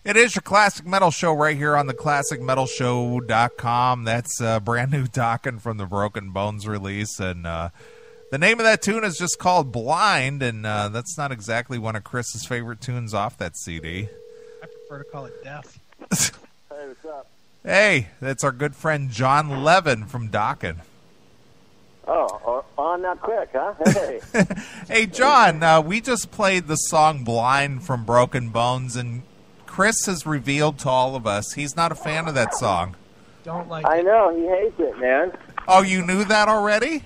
It is your Classic Metal Show right here on the ClassicMetalShow.com. That's a brand new Dokken from the Broken Bones release. And the name of that tune is just called Blind, and that's not exactly one of Chris's favorite tunes off that CD. I prefer to call it Death. Hey, what's up? Hey, that's our good friend Jon Levin from Dokken. Oh, on that quick, huh? Hey. Hey, John, we just played the song Blind from Broken Bones, and Chris has revealed to all of us he's not a fan of that song. Don't like I it. know, he hates it, man. Oh, you knew that already?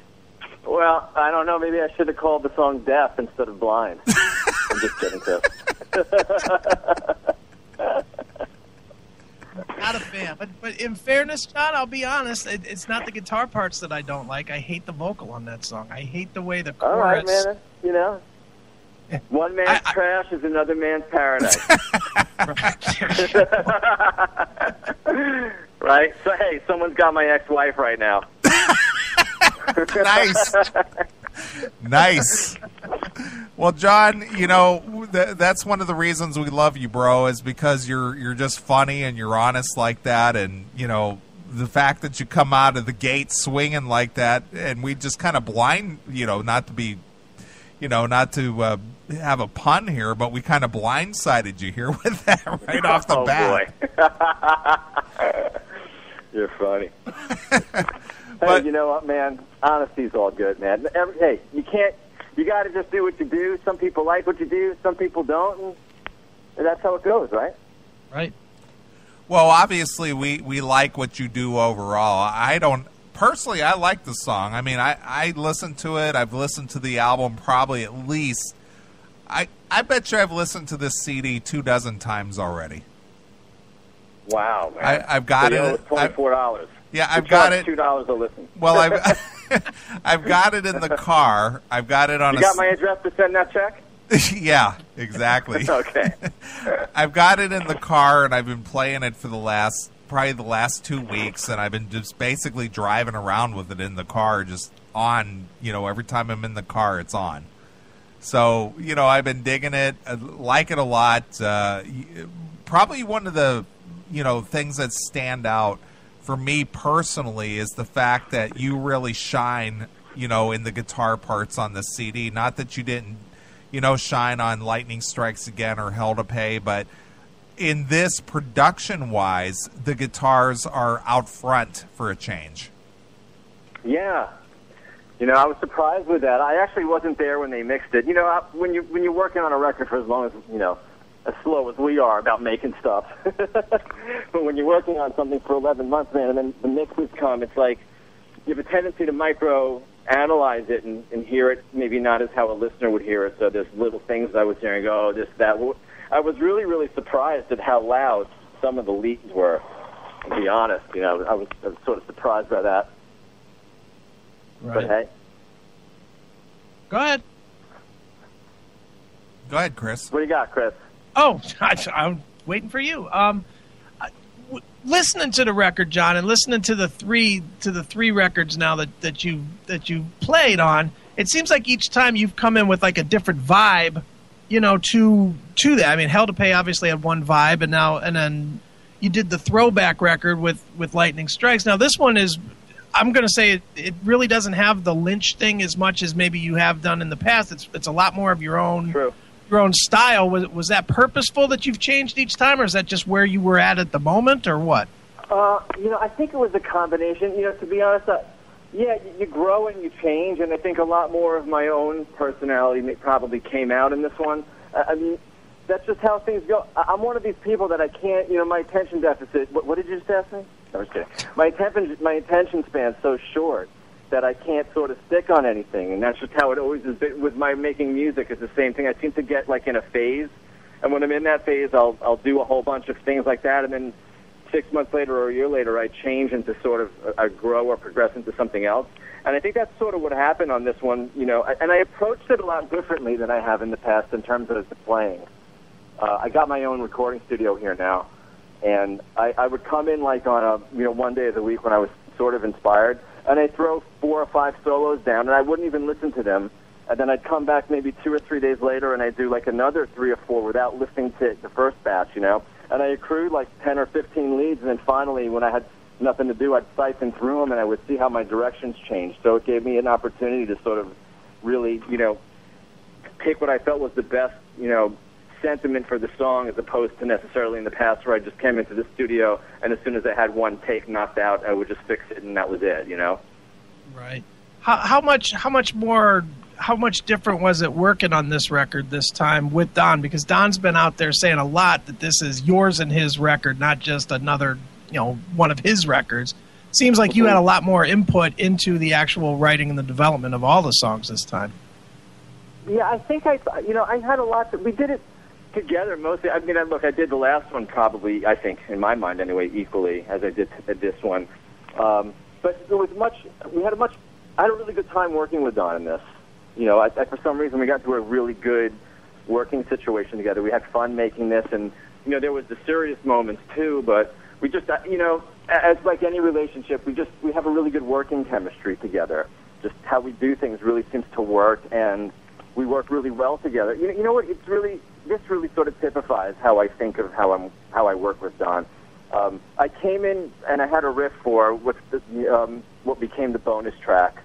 Well, I don't know. Maybe I should have called the song Deaf instead of Blind. I'm just kidding, Chris. Not a fan. But in fairness, John, I'll be honest, it's not the guitar parts that I don't like. I hate the vocal on that song. I hate the way the chorus... All right, man. You know, one man's trash is another man's paradise. Right? So, hey, someone's got my ex-wife right now. Nice. Nice. Well, John, you know, that's one of the reasons we love you, bro, is because you're just funny and you're honest like that. And, you know, the fact that you come out of the gate swinging like that, and we just kind of blind, you know, not to be, you know, not to have a pun here, but we kind of blindsided you here with that right off the bat. Boy. You're funny. But, hey, you know what, man? Honesty's all good, man. Hey, you got to just do what you do. Some people like what you do, some people don't, and that's how it goes, right? Right. well, obviously we like what you do overall. I don't personally. I like the song. I mean, I listened to it. I've listened to the album probably at least. I bet you I've listened to this CD 24 times already. Wow, man! I've got so it. $24. Yeah, I've got it. $2 a listen. Well, I've got it in the car. I've got it on. You got my address to send that check? Yeah, exactly. Okay. I've got it in the car, and I've been playing it for probably the last 2 weeks, and I've been just basically driving around with it in the car, just on. You know, every time I'm in the car, it's on. So, you know, I've been digging it, like it a lot. Probably one of the, you know, things that stand out for me personally is the fact that you really shine, you know, in the guitar parts on the CD. Not that you didn't, you know, shine on Lightning Strikes Again or Hell to Pay, but in this, production-wise, the guitars are out front for a change. Yeah. You know, I was surprised with that. I actually wasn't there when they mixed it. You know, when you're working on a record for as long as, you know, as slow as we are about making stuff. But when you're working on something for 11 months, man, and then the mixes come, it's like you have a tendency to micro-analyze it and hear it maybe not as how a listener would hear it. So there's little things I was hearing, oh, this, that. I was really, really surprised at how loud some of the leads were, to be honest. You know, I was sort of surprised by that. Right. But hey. Go ahead. Go ahead, Chris. What do you got, Chris? Oh, I'm waiting for you. Listening to the record, John, and listening to the three records now that you played on, it seems like each time you've come in with like a different vibe, you know, to that. I mean, Hell to Pay obviously had one vibe, and then you did the throwback record with Lightning Strikes. Now this one is, I'm going to say it really doesn't have the Lynch thing as much as maybe you have done in the past. It's a lot more of your own. True. Your own style. Was that purposeful that you've changed each time, or is that just where you were at the moment, or what? You know, I think it was a combination. You know, to be honest, yeah, you grow and you change, and I think a lot more of my own personality probably came out in this one. I mean, that's just how things go. I'm one of these people that I can't, you know, my attention deficit. What did you just ask me? No, I was kidding. My attention span's so short that I can't sort of stick on anything, and that's just how it always is with my making music. It's the same thing. I seem to get like in a phase, and when I'm in that phase, I'll do a whole bunch of things like that, and then 6 months later or a year later, I change into sort of I grow or progress into something else. And I think that's sort of what happened on this one, you know. And I approached it a lot differently than I have in the past in terms of the playing. I got my own recording studio here now, and I would come in like on one day of the week when I was sort of inspired. And I'd throw 4 or 5 solos down, and I wouldn't even listen to them. And then I'd come back maybe 2 or 3 days later, and I'd do like another 3 or 4 without listening to the first batch, you know. And I accrued like 10 or 15 leads, and then finally, when I had nothing to do, I'd siphon through them, and I would see how my directions changed. So it gave me an opportunity to sort of really, pick what I felt was the best, sentiment for the song, as opposed to necessarily in the past where I just came into the studio and as soon as I had one take knocked out, I would just fix it and that was it, Right. How much different was it working on this record this time with Don? Because Don's been out there saying a lot that this is yours and his record, not just another, one of his records. Seems like you had a lot more input into the actual writing and the development of all the songs this time. Yeah, I think I had a lot. We did it together mostly. I mean, look, I did the last one probably, I think, in my mind anyway, equally as I did this one. But there was I had a really good time working with Don in this. For some reason we got to a really good working situation together. We had fun making this, and there was the serious moments too. But we just, as like any relationship, we have a really good working chemistry together. Just how we do things really seems to work, and we work really well together. You know what? This really sort of typifies how I think of how I work with Don. I came in and I had a riff for what became the bonus track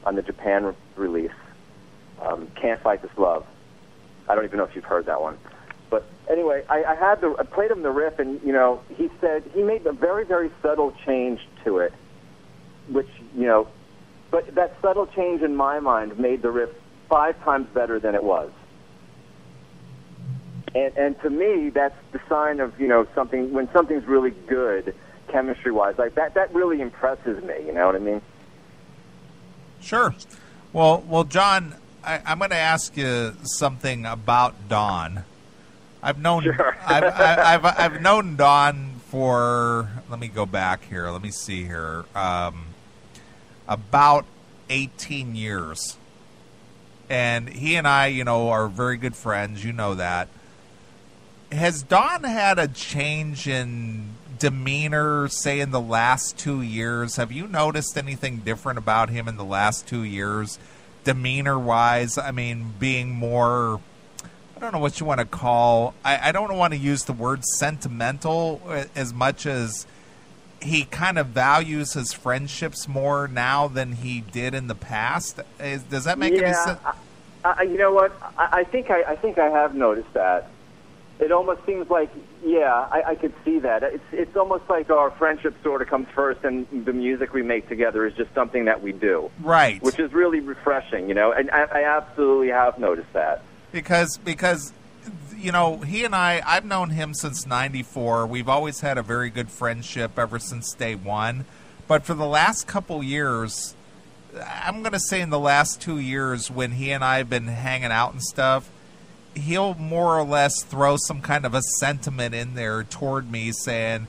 on the Japan release, "Can't Fight This Love." I don't even know if you've heard that one, but anyway, I played him the riff, and he said he made a very, very subtle change to it, which but that subtle change in my mind made the riff 5 times better than it was. And to me, that's the sign of something, when something's really good chemistry-wise, like that really impresses me. You know what I mean? Sure. Well, John, I'm going to ask you something about Don. I've known Sure. I've known Don for, let me go back here. Let me see here. About 18 years. And he and I, are very good friends. You know that. Has Don had a change in demeanor, say, in the last 2 years? Have you noticed anything different about him in the last 2 years, demeanor-wise? I mean, being more, I don't know what you want to call, I don't want to use the word sentimental as much as he kind of values his friendships more now than he did in the past. Does that make any sense? You know what? I think I have noticed that. It almost seems like, I could see that. It's almost like our friendship sort of comes first, and the music we make together is just something that we do. Right. Which is really refreshing, and I absolutely have noticed that. Because he and I've known him since '94. We've always had a very good friendship ever since day one. But for the last couple years, I'm going to say in the last 2 years, when he and I have been hanging out and stuff, he'll more or less throw some kind of a sentiment in there toward me saying,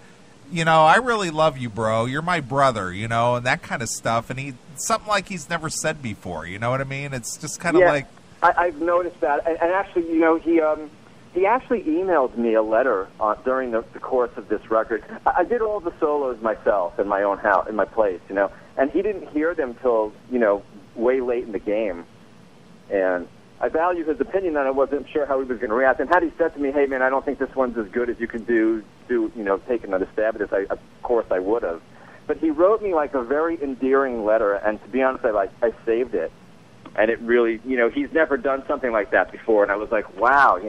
I really love you, bro. You're my brother, and that kind of stuff. And something like he's never said before. You know what I mean? It's just kind of like... I've noticed that. And actually, he actually emailed me a letter during the course of this record. I did all the solos myself in my own house, in my place, and he didn't hear them till, way late in the game. And I value his opinion, and I wasn't sure how he was going to react. And had he said to me, "Hey, man, I don't think this one's as good as you can do, take another stab at this," of course I would have. But he wrote me like a very endearing letter, and to be honest, I saved it. And it really, he's never done something like that before, and I was like, wow,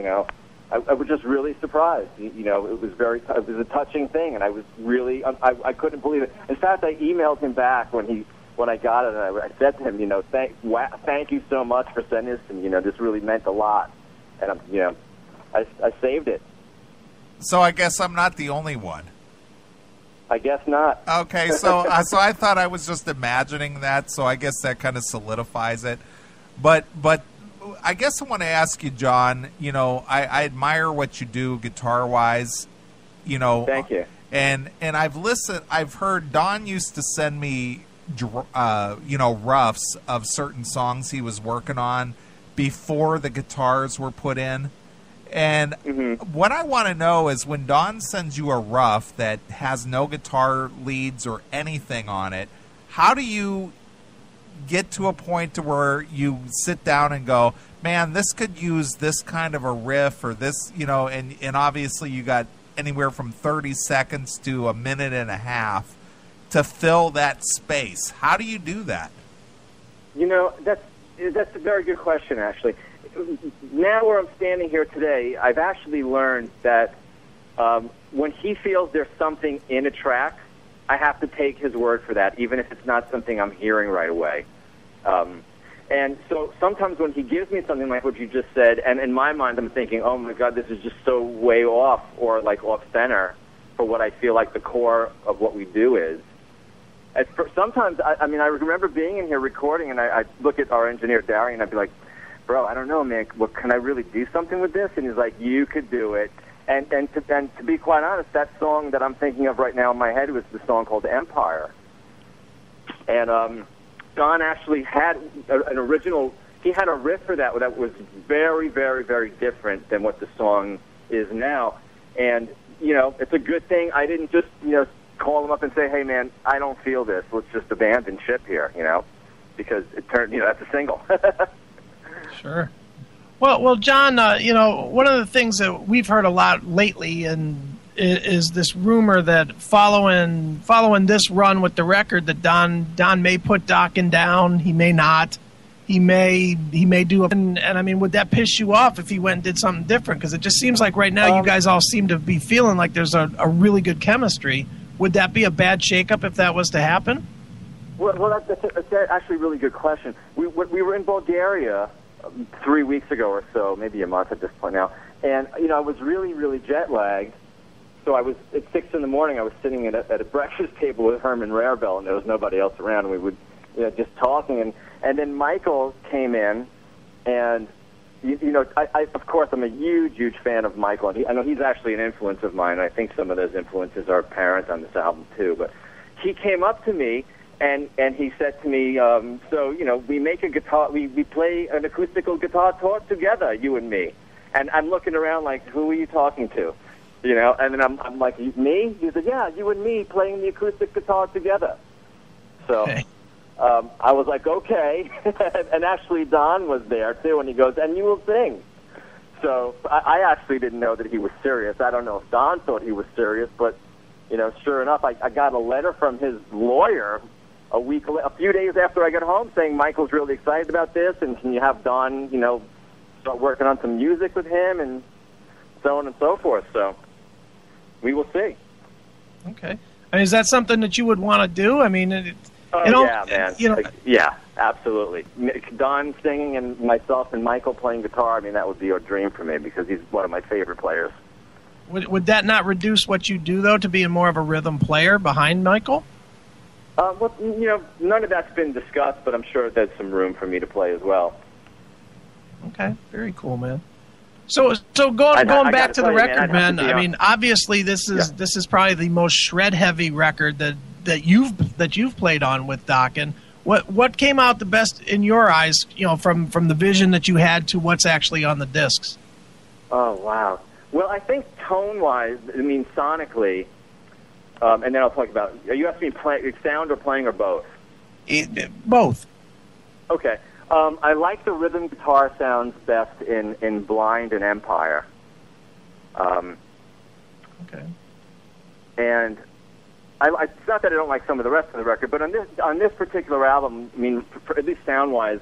I was just really surprised. It was it was a touching thing, and I was really, I couldn't believe it. In fact, I emailed him back when I got it, and I said to him, thank you so much for sending this to me. This really meant a lot, and I saved it. So I guess I'm not the only one. I guess not. Okay, so I thought I was just imagining that, so I guess that kind of solidifies it. But I guess I want to ask you, John, I admire what you do guitar-wise, Thank you. And I've heard Don used to send me roughs of certain songs he was working on before the guitars were put in. And what I want to know is, when Don sends you a rough that has no guitar leads or anything on it, how do you get to a point to where you sit down and go, man, this could use this kind of a riff or this, and obviously you got anywhere from 30 seconds to a minute and a half to fill that space. How do you do that? You know, that's a very good question, actually. Now where I'm standing here today, I've actually learned that when he feels there's something in a track, I have to take his word for that, even if it's not something I'm hearing right away. And so sometimes when he gives me something like what you just said, and in my mind I'm thinking, oh my God, this is just so way off, or like off center for what I feel like the core of what we do is. Sometimes, I mean, I remember being in here recording, and I look at our engineer, Darry, and I'd be like, bro, I don't know, man, can I really do something with this? And he's like, you could do it. And to be quite honest, that song that I'm thinking of right now in my head was the song called Empire. And Don actually had an original, he had a riff for that was very, very, very different than what the song is now. And, you know, it's a good thing I didn't just, you know, call him up and say, hey, man, I don't feel this. Let's just abandon ship here, you know, because it turned, you know, that's a single. Sure. Well, John, you know, one of the things that we've heard a lot lately and is this rumor that following this run with the record that Don may put Dokken down, he may not. He may do it. And I mean, would that piss you off if he went and did something different? Because it just seems like right now you guys all seem to be feeling like there's a really good chemistry. Would that be a bad shakeup if that was to happen? Well, that's actually a really good question. We were in Bulgaria 3 weeks ago or so, maybe a month at this point now, and you know I was really, really jet lagged. So I was at 6 in the morning. I was sitting at a breakfast table with Herman Rarebell, and there was nobody else around. And we would, you know, just talking, and then Michael came in, and you know, I of course I'm a huge fan of Michael, and I know he's actually an influence of mine. I think some of those influences are apparent on this album too. But he came up to me and he said to me, so you know, we make a guitar, we play an acoustical guitar talk together, you and me. And I'm looking around like, who are you talking to? You know, and then I'm like, me? He said, yeah, you and me playing the acoustic guitar together. So. Okay. I was like, okay. And actually Don was there, too, and he goes, and you will sing. So I actually didn't know that he was serious. I don't know if Don thought he was serious, but, you know, sure enough, I got a letter from his lawyer a few days after I got home saying Michael's really excited about this, and can you have Don, you know, start working on some music with him, and so on and so forth. So we will see. Okay. I mean, is that something that you would want to do? I mean, yeah, man. You know, yeah, absolutely. Don singing and myself and Michael playing guitar, I mean, that would be a dream for me because he's one of my favorite players. Would that not reduce what you do, though, to being more of a rhythm player behind Michael? Well, you know, none of that's been discussed, but I'm sure there's some room for me to play as well. Okay, very cool, man. So going back to the record, man. I mean, obviously, this is probably the most shred-heavy record that you've played on with Dokken. What came out the best in your eyes, you know, from the vision that you had to what's actually on the discs? Oh wow. Well, I think tone-wise, I mean sonically, and then I'll talk about. Are you asking me sound or playing or both? Both. Okay. I like the rhythm guitar sounds best in Blind and Empire. Okay. And it's not that I don't like some of the rest of the record, but on this particular album, I mean, at least sound-wise,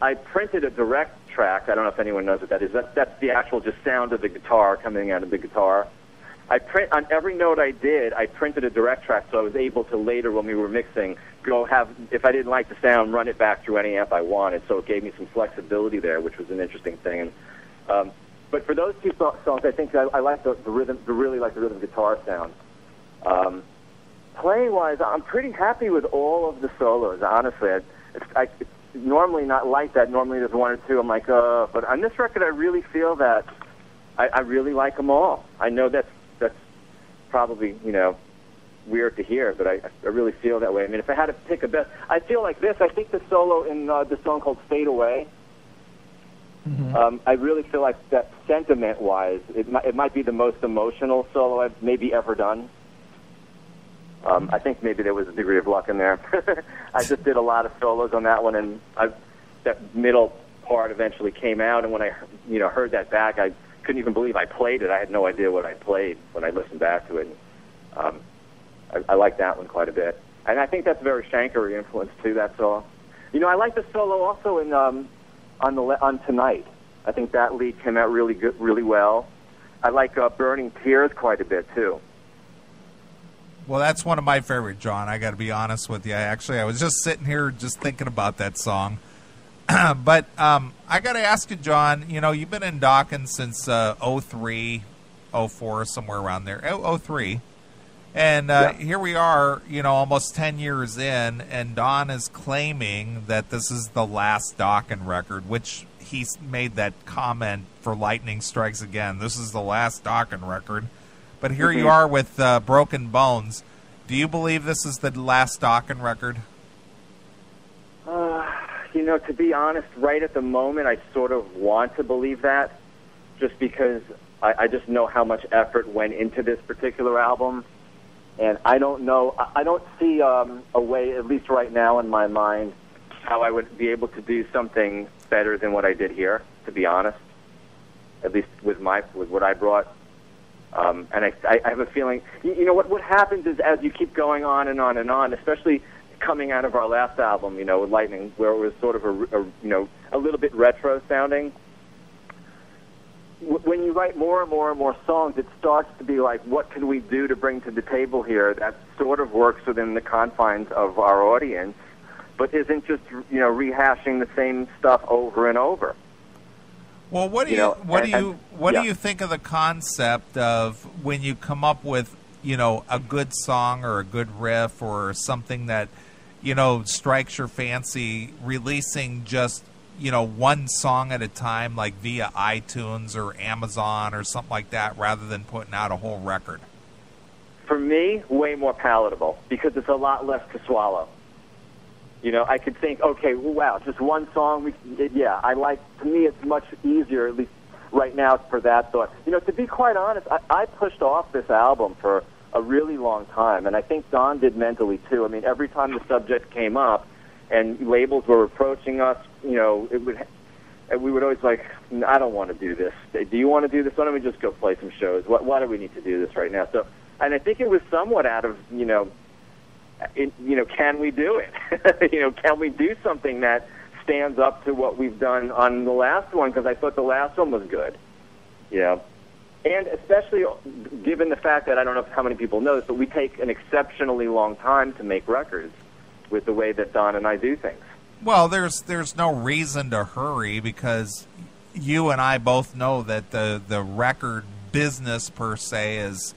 I printed a direct track. I don't know if anyone knows what that is. That's the actual just sound of the guitar coming out of the guitar. On every note I did, I printed a direct track, so I was able to later, when we were mixing, if I didn't like the sound, run it back through any amp I wanted. So it gave me some flexibility there, which was an interesting thing. But for those two songs, I think I like the rhythm. Really like the rhythm guitar sound. Playing-wise, I'm pretty happy with all of the solos. Honestly, it's normally not like that. Normally there's one or two. I'm like, but on this record, I really feel that I really like them all. I know that's probably, you know, weird to hear, but I really feel that way. I mean, if I had to pick a best, I feel like this. I think the solo in the song called "Fade Away." Mm-hmm. I really feel like that sentiment-wise, it might be the most emotional solo I've maybe ever done. I think maybe there was a degree of luck in there. I just did a lot of solos on that one, and that middle part eventually came out. And when I, you know, heard that back, I couldn't even believe I played it. I had no idea what I played when I listened back to it. I like that one quite a bit. And I think that's very Shankery influence, too, that song. You know, I like the solo also in on Tonight. I think that lead came out really good, really well. I like Burning Tears quite a bit, too. Well, that's one of my favorite, John. I got to be honest with you. I was just sitting here just thinking about that song. But I got to ask you, John, you know, you've been in Dokken since 03, 04, somewhere around there. 03. And here we are, you know, almost 10 years in, and Don is claiming that this is the last Dokken record, which he's made that comment for Lightning Strikes Again. This is the last Dokken record. But here you are with Broken Bones. Do you believe this is the last Dokken record? You know, to be honest, right at the moment, I sort of want to believe that, just because I just know how much effort went into this particular album. And I don't know, I don't see a way, at least right now in my mind, how I would be able to do something better than what I did here, to be honest, at least with what I brought. And I have a feeling, you know, what happens is as you keep going on and on and on, especially coming out of our last album, you know, with Lightning, where it was sort of a little bit retro sounding. When you write more and more and more songs, it starts to be like, what can we do to bring to the table here that sort of works within the confines of our audience, but isn't just, you know, rehashing the same stuff over and over. Well, what do you think of the concept of when you come up with, you know, a good song or a good riff or something that, you know, strikes your fancy, releasing just, you know, one song at a time, like via iTunes or Amazon or something like that, rather than putting out a whole record? For me, way more palatable, because it's a lot less to swallow. You know, I could think, okay, wow, just one song. To me, it's much easier, at least right now, for that thought. You know, to be quite honest, I pushed off this album for a really long time, and I think Don did mentally, too. I mean, every time the subject came up and labels were approaching us, you know, we would always like, I don't want to do this. Do you want to do this? Why don't we just go play some shows? Why do we need to do this right now? So, and I think it was somewhat out of, can we do it? Can we do something that stands up to what we've done on the last one? Because I thought the last one was good, you know. And especially given the fact that I don't know how many people know this, but we take an exceptionally long time to make records with the way that Don and I do things. Well, there's no reason to hurry, because you and I both know that the record business per se is,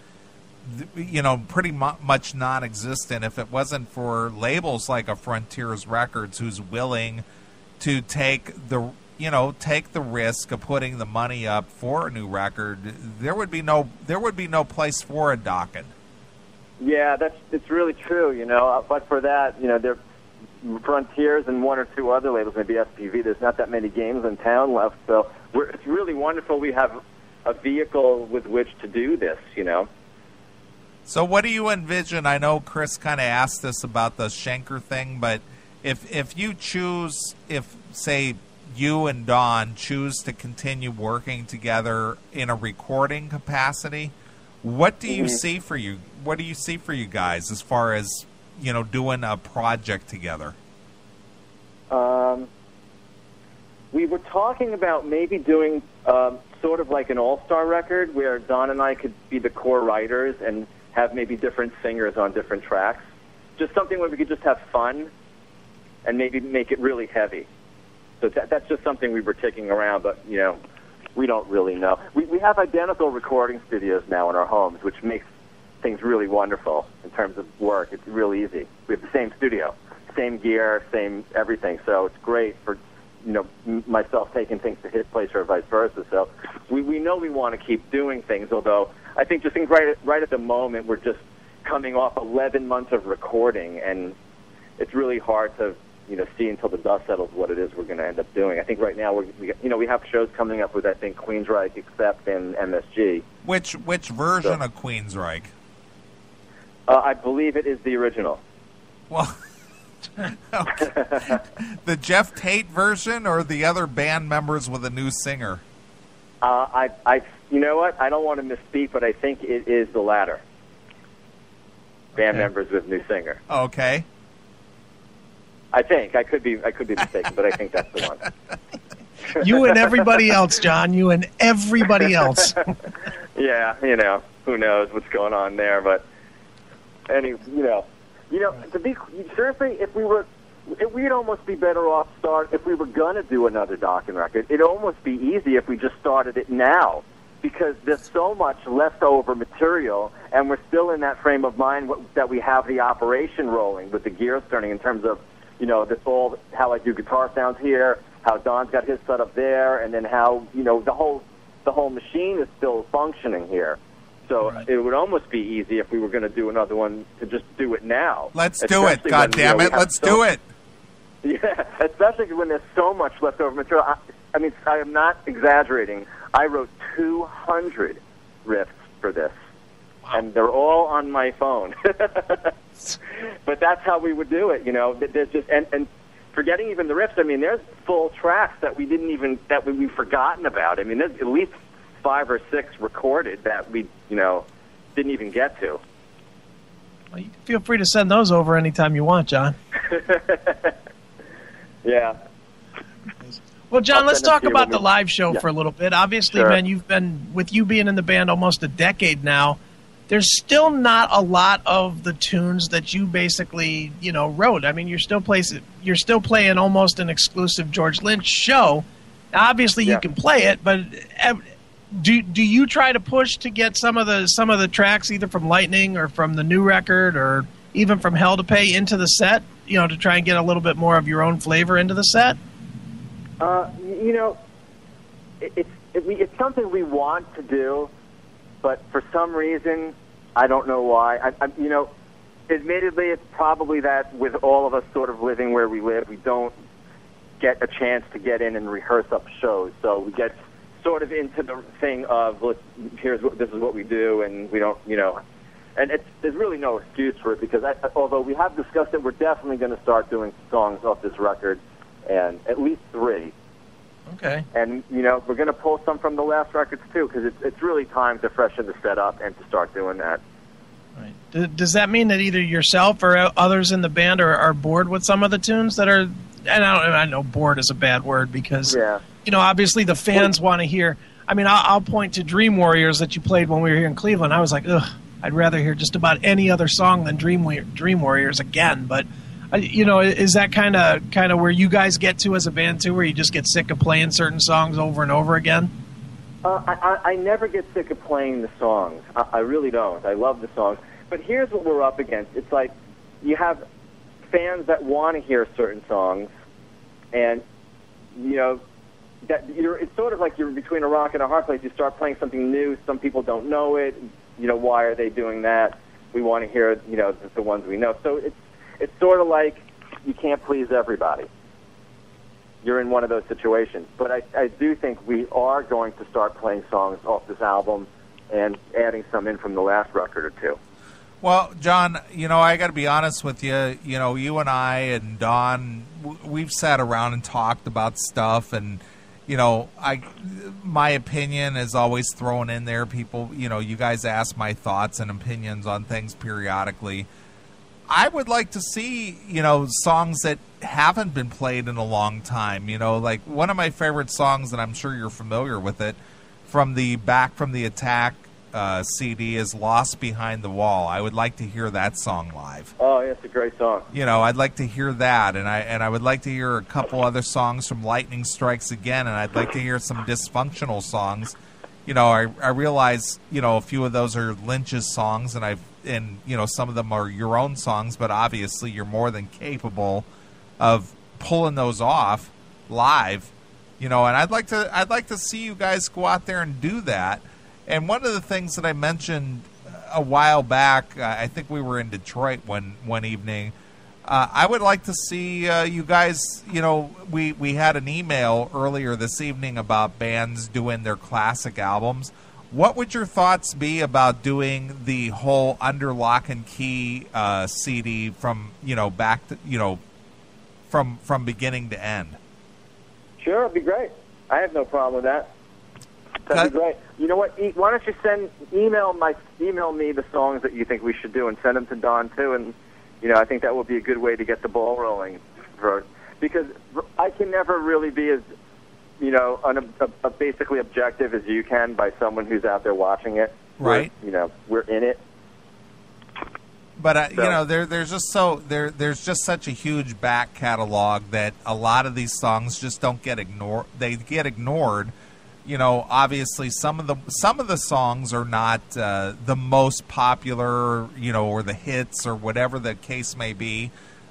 you know, pretty much non-existent. If it wasn't for labels like a Frontiers Records, who's willing to take the risk of putting the money up for a new record, there would be no place for a Dokken. Yeah, it's really true, you know. But for that, you know, there Frontiers and one or two other labels, maybe SPV. There's not that many games in town left, so it's really wonderful we have a vehicle with which to do this, you know. So what do you envision? I know Chris kind of asked us about the Schenker thing, but if you choose, if say you and Don choose to continue working together in a recording capacity, what do you see for you? What do you see for you guys as far as, you know, doing a project together? We were talking about maybe doing sort of like an all-star record where Don and I could be the core writers and have maybe different singers on different tracks. Just something where we could just have fun and maybe make it really heavy. So that's just something we were kicking around, but, you know, we don't really know. We have identical recording studios now in our homes, which makes things really wonderful in terms of work. It's really easy. We have the same studio, same gear, same everything. So it's great for, you know, myself taking things to his place or vice versa. So we know we want to keep doing things, although I think just right at the moment we're just coming off 11 months of recording, and it's really hard to, you know, see until the dust settles what it is we're going to end up doing. I think right now we have shows coming up with, I think, Queensryche, Accept, and MSG. Which version of Queensryche? I believe it is the original. Well, the Jeff Tate version or the other band members with a new singer? I you know what? I don't want to misspeak, but I think it is the latter. Band members with new singer. Okay. I think I could be mistaken, but I think that's the one. You and everybody else, John. You and everybody else. Yeah, who knows what's going on there, but to be seriously, we'd almost be better off if we were gonna do another Dokken record. It'd almost be easy if we just started it now, because there's so much leftover material, and we're still in that frame of mind that we have the operation rolling with the gears turning in terms of, this all how I do guitar sounds here, how Don's got his setup there, and then how the whole machine is still functioning here. So It would almost be easy if we were going to do another one to just do it now. Let's do it. God damn it. Let's do it. Yeah, especially when there's so much leftover material. I mean, I am not exaggerating. I wrote 200 riffs for this, and they're all on my phone. But that's how we would do it, There's just and forgetting even the riffs. I mean, there's full tracks that we've forgotten about. I mean, there's at least 5 or 6 recorded that we didn't even get to. Well, you can feel free to send those over anytime you want, John. Yeah. Well, John, let's talk about the live show for a little bit. Obviously, Sure. man, you've been, with you being in the band almost a decade now, there's still not a lot of the tunes that you basically, wrote. I mean, you're still playing almost an exclusive George Lynch show. Now, obviously, you can play it, but do you try to push to get some of the tracks either from Lightning or from the new record or even from Hell to Pay into the set, to try and get a little bit more of your own flavor into the set? It's something we want to do, but for some reason, I don't know why. Admittedly, it's probably that with all of us sort of living where we live, we don't get a chance to get in and rehearse up shows. So we get sort of into the thing of, look, this is what we do, and we don't, and there's really no excuse for it, because although we have discussed it, we're definitely going to start doing songs off this record, and at least 3. Okay. And, we're going to pull some from the last records, too, because it's really time to freshen the setup and to start doing that. Right. Does that mean that either yourself or others in the band are bored with some of the tunes that are, and I know bored is a bad word because, obviously the fans want to hear. I mean, I'll point to Dream Warriors that you played when we were here in Cleveland. I was like, ugh, I'd rather hear just about any other song than Dream Warriors again. But, is that kind of where you guys get to as a band too, where you just get sick of playing certain songs over and over again? I never get sick of playing the songs. I really don't. I love the songs. But here's what we're up against. It's like you have fans that want to hear certain songs, and, it's sort of like you're between a rock and a hard place. You start playing something new. Some people don't know it. Why are they doing that? We want to hear, the ones we know. So it's sort of like you can't please everybody. You're in one of those situations. But I do think we are going to start playing songs off this album and adding some in from the last record or two. Well, John, I got to be honest with you. You and I and Don, we've sat around and talked about stuff, and my opinion is always thrown in there. People, you guys ask my thoughts and opinions on things periodically. I would like to see, songs that haven't been played in a long time. Like one of my favorite songs, and I'm sure you're familiar with it, from the Back from the Attack CD is Lost Behind the Wall. I would like to hear that song live. Oh, yeah, it's a great song. I'd like to hear that, and I would like to hear a couple other songs from Lightning Strikes Again, and I'd like to hear some Dysfunctional songs. I realize, a few of those are Lynch's songs, and some of them are your own songs, but obviously you're more than capable of pulling those off live. And I'd like to see you guys go out there and do that. And one of the things that I mentioned a while back, I think we were in Detroit one evening. I would like to see you guys, we had an email earlier this evening about bands doing their classic albums. What would your thoughts be about doing the whole Under Lock and Key CD from, back to, from beginning to end? Sure, it'd be great. I have no problem with that. That'd be great. You know what? Why don't you email me the songs that you think we should do and send them to Don too, and I think that would be a good way to get the ball rolling. Because I can never really be as basically objective as you can by someone who's out there watching it. Right. We're in it. But there's just such a huge back catalog that a lot of these songs just don't get ignored. They get ignored. Obviously some of the songs are not the most popular, or the hits or whatever the case may be.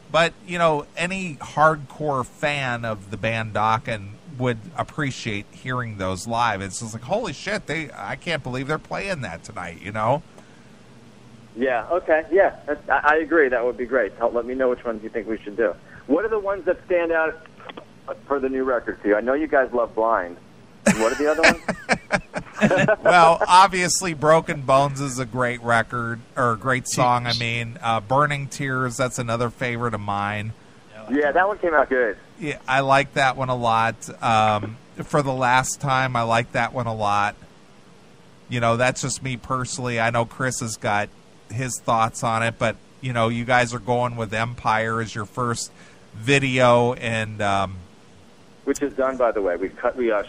But any hardcore fan of the band Dokken would appreciate hearing those live. It's just like, holy shit, I can't believe they're playing that tonight. Yeah, okay, yeah, I agree. That would be great. Let me know which ones you think we should do. What are the ones that stand out for the new record to you? I know you guys love Blind. And what are the other ones? Well, obviously, Broken Bones is a great record, or a great song, I mean. Burning Tears, that's another favorite of mine. Yeah, that one came out good. Yeah, I like that one a lot. For the Last Time, I like that one a lot. That's just me personally. I know Chris has got his thoughts on it, but you guys are going with Empire as your first video, and which is done, by the way. We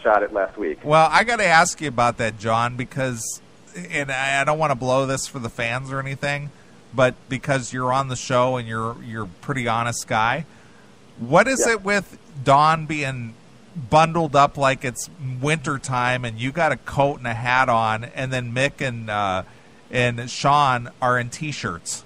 shot it last week. Well, I got to ask you about that, John, because, and I don't want to blow this for the fans or anything, but because you're on the show and you're a pretty honest guy, what is it with Don being bundled up like it's wintertime and you got a coat and a hat on, and then Mick and Sean are in T-shirts?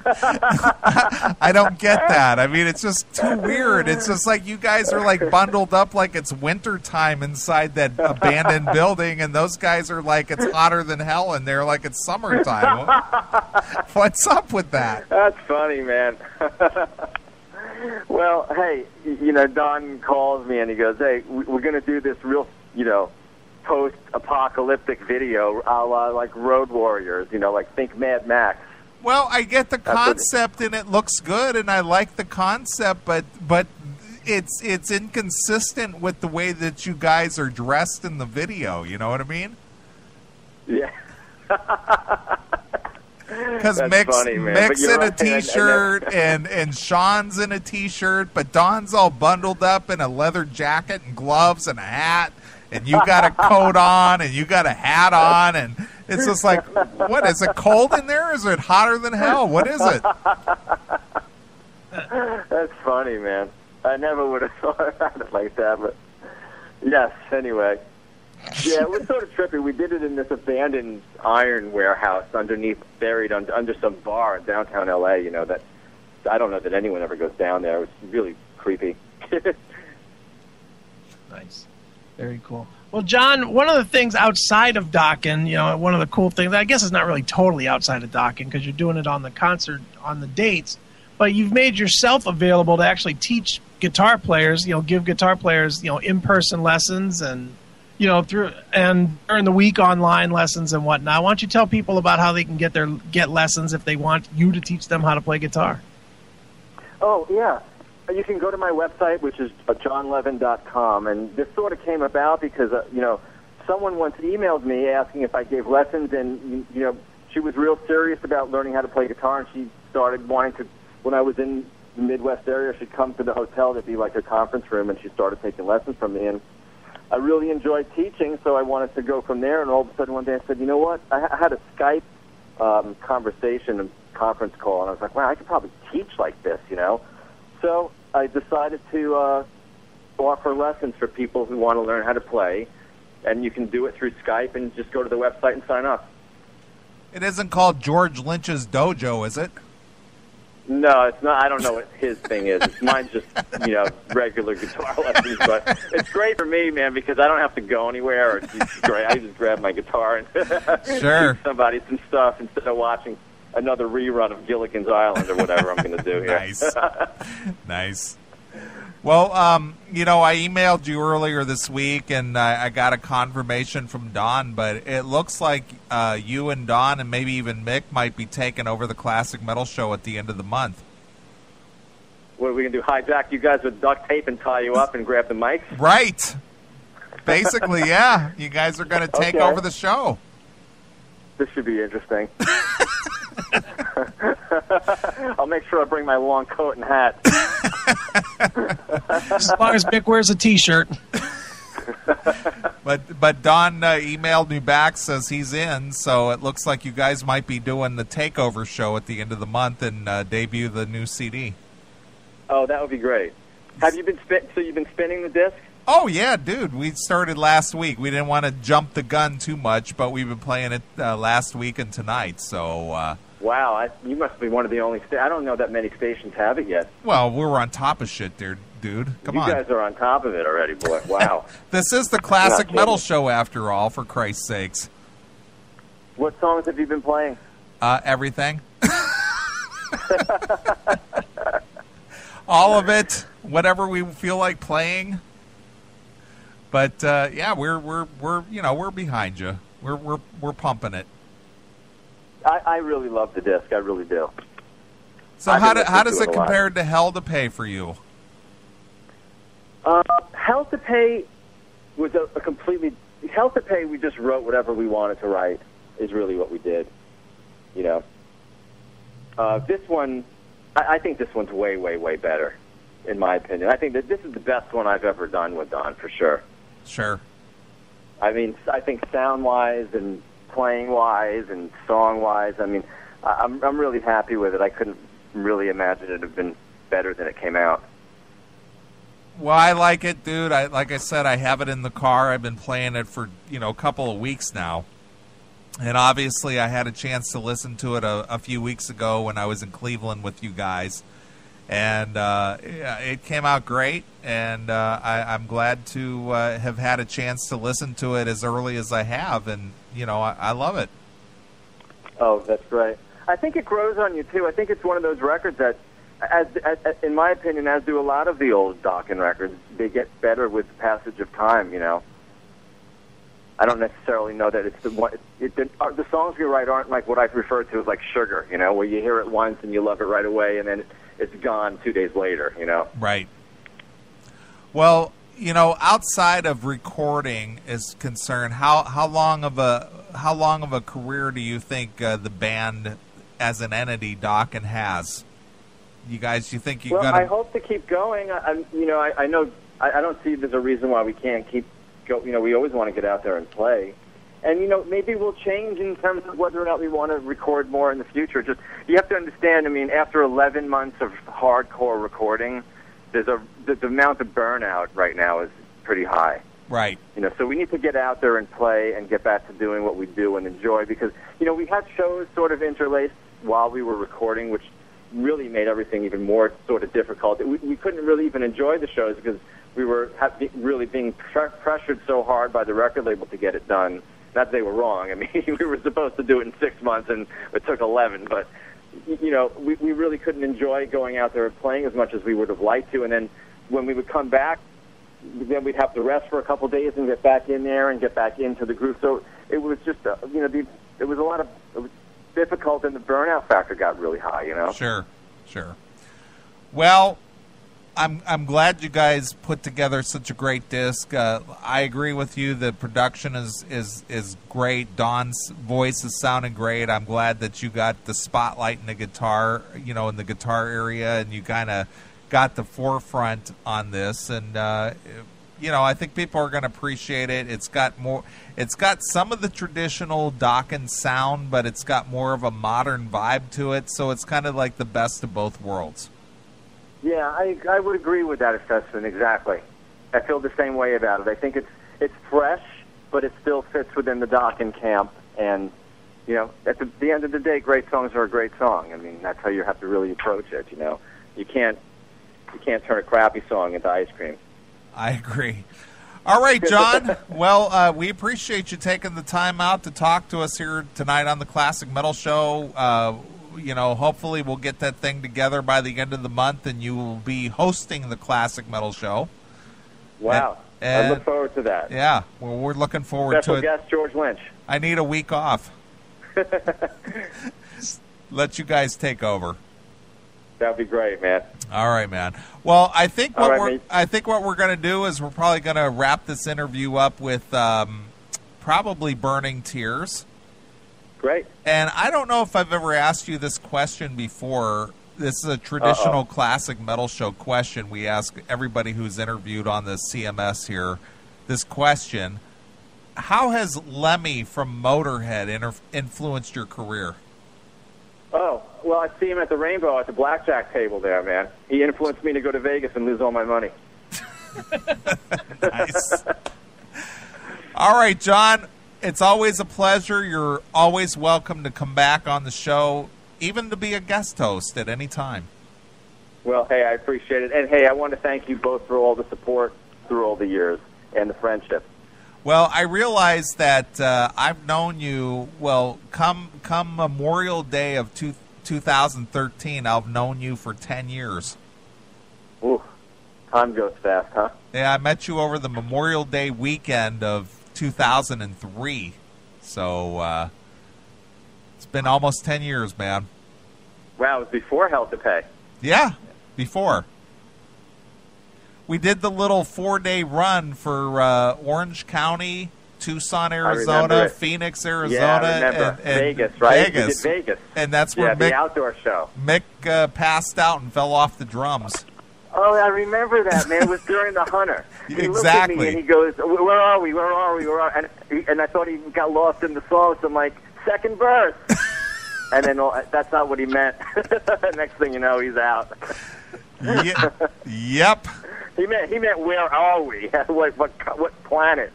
I don't get that. I mean, it's just too weird. It's just like you guys are like bundled up like it's wintertime inside that abandoned building, and those guys are like it's hotter than hell, and they're like it's summertime. What's up with that? That's funny, man. Well, hey, Don calls me and he goes, hey, we're going to do this real, post-apocalyptic video a la like Road Warriors, like think Mad Max. Well, I get the concept and it looks good, and I like the concept, but it's inconsistent with the way that you guys are dressed in the video. You know what I mean? Yeah. Because Mick's in a T-shirt and Sean's in a T-shirt, but Don's all bundled up in a leather jacket and gloves and a hat, and you got a coat on and you got a hat on, and it's just like, what, is it cold in there? Is it hotter than hell? What is it? That's funny, man. I never would have thought about it like that, but yes, anyway. Yeah, it was sort of trippy. We did it in this abandoned iron warehouse buried under some bar in downtown L.A., that I don't know that anyone ever goes down there. It was really creepy. Nice. Very cool. Well, John, one of the things outside of Dokken, one of the cool things, I guess it's not really totally outside of Dokken because you're doing it on the concert, on the dates, but you've made yourself available to actually teach guitar players, give guitar players, in-person lessons and, during the week online lessons and whatnot. Why don't you tell people about how they can get lessons if they want you to teach them how to play guitar? Oh, yeah. You can go to my website, which is jonlevin.com, and this sort of came about because, someone once emailed me asking if I gave lessons, and, she was real serious about learning how to play guitar, and she started wanting to, when I was in the Midwest area, she'd come to the hotel to be like her conference room, and she started taking lessons from me, and I really enjoyed teaching, so I wanted to go from there, and all of a sudden one day I said, you know what, I had a Skype conversation, a conference call, and I was like, wow, I could probably teach like this, So I decided to offer lessons for people who want to learn how to play, and you can do it through Skype and just go to the website and sign up. It isn't called George Lynch's Dojo, is it? No, it's not. I don't know what his thing is. Mine's just, regular guitar lessons, but it's great for me, man, because I don't have to go anywhere. It's great. I just grab my guitar and teach somebody some stuff instead of watching another rerun of Gilligan's Island or whatever I'm going to do here. Nice. Nice. Well, I emailed you earlier this week, and I got a confirmation from Don, but it looks like you and Don and maybe even Mick might be taking over the Classic Metal Show at the end of the month. What are we going to do, hijack you guys with duct tape and tie you up and grab the mics? Right. Basically, yeah. You guys are going to take over the show. This should be interesting. I'll make sure I bring my long coat and hat. As long as Mick wears a T-shirt. But Don emailed me back, says he's in, so it looks like you guys might be doing the takeover show at the end of the month and debut the new CD. Oh, that would be great. Have you been so you've been spinning the disc? Oh, yeah, dude. We started last week. We didn't want to jump the gun too much, but we've been playing it last week and tonight. So, wow, you must be one of the only I don't know that many stations have it yet. Well, we're on top of shit there, dude. Come on. You guys are on top of it already, boy. Wow. This is the classic metal show, after all, for Christ's sakes. What songs have you been playing? Everything. All of it, whatever we feel like playing. But yeah, we're behind you. We're pumping it. I really love the disc. I really do. So how does it compare to Hell to Pay for you? Hell to Pay was a completely Hell to Pay. We just wrote whatever we wanted to write. Is really what we did. You know. This one, I think this one's way, way, way better, in my opinion. I think that this is the best one I've ever done with Don, for sure. Sure. I mean, I think sound-wise and playing-wise and song-wise, I mean, I'm really happy with it. I couldn't really imagine it have been better than it came out. Well, I like it, dude. Like I said, I have it in the car. I've been playing it for, a couple of weeks now. And obviously I had a chance to listen to it a few weeks ago when I was in Cleveland with you guys. And it came out great, and I'm glad to have had a chance to listen to it as early as I have, and, I love it. Oh, that's great. I think it grows on you, too. I think it's one of those records that, as in my opinion, as do a lot of the old Dokken records, they get better with the passage of time, I don't necessarily know that it's the one. The songs we write aren't like what I refer to as like sugar, where you hear it once and you love it right away, and then it's gone 2 days later, Right. Well, outside of recording is concerned, how long of a career do you think the band as an entity Dokken has? You think you're gonna? I hope to keep going. I know I don't see there's a reason why we can't keep. We always want to get out there and play. And, maybe we'll change in terms of whether or not we want to record more in the future. Just, you have to understand, after 11 months of hardcore recording, the amount of burnout right now is pretty high. Right. So we need to get out there and play and get back to doing what we do and enjoy, because, we had shows sort of interlaced while we were recording, which really made everything even more sort of difficult. We couldn't really even enjoy the shows because we were really being pressured so hard by the record label to get it done. Not that they were wrong. I mean, we were supposed to do it in 6 months, and it took 11. But, we really couldn't enjoy going out there and playing as much as we would have liked to. And then when we would come back, then we'd have to rest for a couple of days and get back in there and get back into the groove. So it was just, it was it was difficult, and the burnout factor got really high, Sure. Well, I'm glad you guys put together such a great disc. I agree with you. The production is great. Don's voice is sounding great. I'm glad that you got the spotlight in the guitar, in the guitar area, and you kind of got the forefront on this. And I think people are going to appreciate it. It's got some of the traditional Dokken sound, but it's got more of a modern vibe to it. So it's kind of like the best of both worlds. Yeah, I would agree with that assessment, exactly. I feel the same way about it. I think it's fresh, but it still fits within the Dokken camp. And, at the end of the day, great songs are a great song. I mean, that's how you have to really approach it, You can't turn a crappy song into ice cream. I agree. All right, John. Well, we appreciate you taking the time out to talk to us here tonight on the Classic Metal Show. Hopefully we'll get that thing together by the end of the month, and you will be hosting the Classic Metal Show. Wow. I look forward to that. Yeah, well, we're looking forward to it. Special guest, George Lynch. I need a week off. Let you guys take over. That'd be great, man. All right, man. Well, I think All right, what we're going to do is we're probably going to wrap this interview up with probably Burning Tears. Great. And I don't know if I've ever asked you this question before. This is a traditional classic metal show question. We ask everybody who's interviewed on the CMS here this question. How has Lemmy from Motorhead influenced your career? Oh, well, I see him at the Rainbow at the blackjack table there, man. He influenced me to go to Vegas and lose all my money. Nice. All right, John, it's always a pleasure. You're always welcome to come back on the show, even to be a guest host at any time. Well, hey, I appreciate it. And, hey, I want to thank you both for all the support through all the years and the friendship. Well, I realize that I've known you, well, come Memorial Day of 2013, I've known you for 10 years. Ooh, time goes fast, huh? Yeah, I met you over the Memorial Day weekend of 2003. So it's been almost 10 years, man. Wow, it was before Hell to Pay. Yeah, before. We did the little 4-day run for Orange County, Tucson, Arizona, Phoenix, Arizona, yeah, I remember. and Vegas, right? Vegas. We did Vegas. And that's where the outdoor show. Mick passed out and fell off the drums. Oh, I remember that, man. It was during the Hunter. He Exactly. looked at me and he goes, "Where are we? Where are we? Where are?" And I thought he got lost in the song. So I'm like, second verse. And then that's not what he meant. Next thing you know, he's out. Yep. He meant where are we? what planet?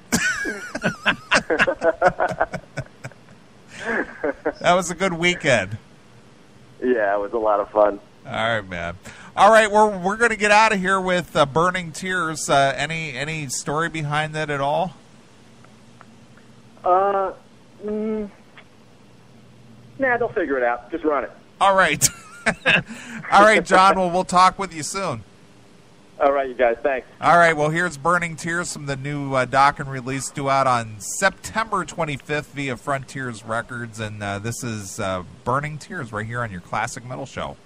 That was a good weekend. Yeah, it was a lot of fun. All right, man. All right, we're going to get out of here with Burning Tears. Any story behind that at all? Nah, they'll figure it out. Just run it. All right. All right, John. Well, we'll talk with you soon. All right, you guys. Thanks. All right. Well, here's Burning Tears from the new Dokken release due out on September 25th via Frontiers Records. And this is Burning Tears right here on your Classic Metal Show.